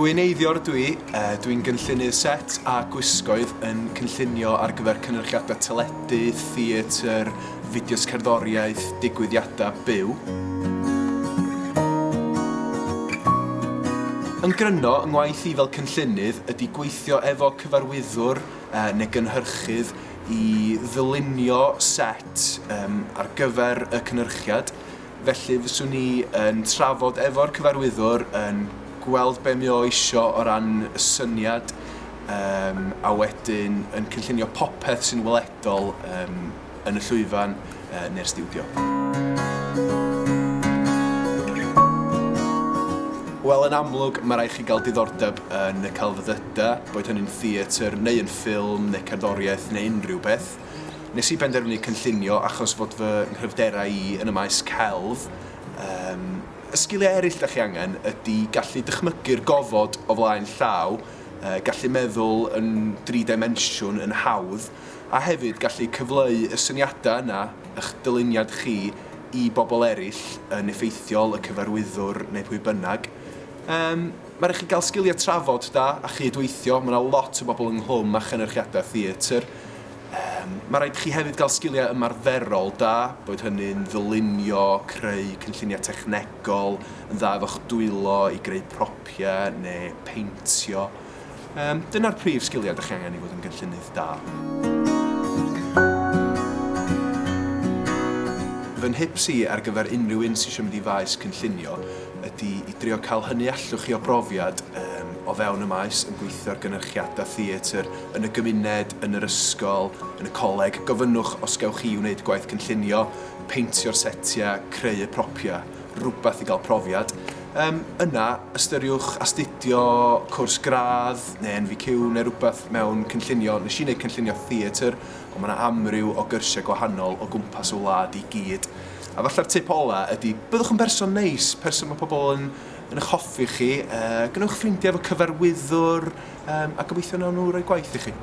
Gwyneiddiwr dwi'n gynllunydd set a gwisgoedd yn cynllunio ar gyfer cynhyrchiadau teledu, theatr, fideos cerddoriaeth, digwyddiadau byw. Yn gryno, yng ngwaith i fel cynllunydd ydy gweithio efo cyfarwyddwr neu gynhyrchydd i ddylunio set ar gyfer y cynhyrchiad. Felly fyswn ni yn trafod efo'r cyfarwyddwr yn gweld be mi o isio o ran y syniad a wedyn yn cynllunio popeth sy'n weledol yn y llwyfan neu'r stiwdio. Wel, yn amlwg, mae rhaid chi gael diddordeb yn y celfyddydau, boed hynny'n theatr neu yn ffilm neu cerddoriaeth neu unrhyw beth. Nes i benderfynu cynllunio achos fod fy nghryfderau i yn y maes celf. Y sgiliau eraill ydych chi angen ydy gallu dychmygu'r gofod o flaen llaw, gallu meddwl yn 3 dimensiwn yn hawdd, a hefyd gallu cyfleu y syniadau yna, eich dyluniad chi, i bobl eraill yn effeithiol y cyfarwyddwr neu pwy bynnag. Mae rhaid chi gael sgiliau trafod da a chydweithio, mae yna lot o bobl ynghlwm a chynhyrchiadau theatr. Mae rhaid chi hefyd gael sgiliau ymarferol da, boed hynny'n ddylunio, creu cynlluniau technegol, yn dda efo'ch dwylo i greu propiau neu peintio. Dyna'r prif sgiliau ydych chi angen i fod yn gynllunydd da. Fy nhips i ar gyfer unrhyw un sy'n mynd i faes cynllunio ydy i drio cael hynny allwch chi o brofiad o fewn y maes yn gweithio ar gynhyrchiadau theatr yn y gymuned, yn yr ysgol, yn y coleg. Gofynnwch os gewch chi wneud gwaith cynllunio, peintio'r setiau, creu y propiau, rhywbeth i gael profiad. Yna, ystyriwch astudio cwrs gradd neu NVQ neu rhywbeth mewn cynllunio. Nes i wneud cynllunio theatr, ond mae yna amryw o gyrsiau gwahanol o gwmpas y wlad i gyd. A falle'r tip ola ydy, byddwch yn berson neis, person mae pobl yn eich hoffi chi, gwnewch ffrindiau efo cyfarwyddwr a gobeithio wnawn nhw roi gwaith i chi.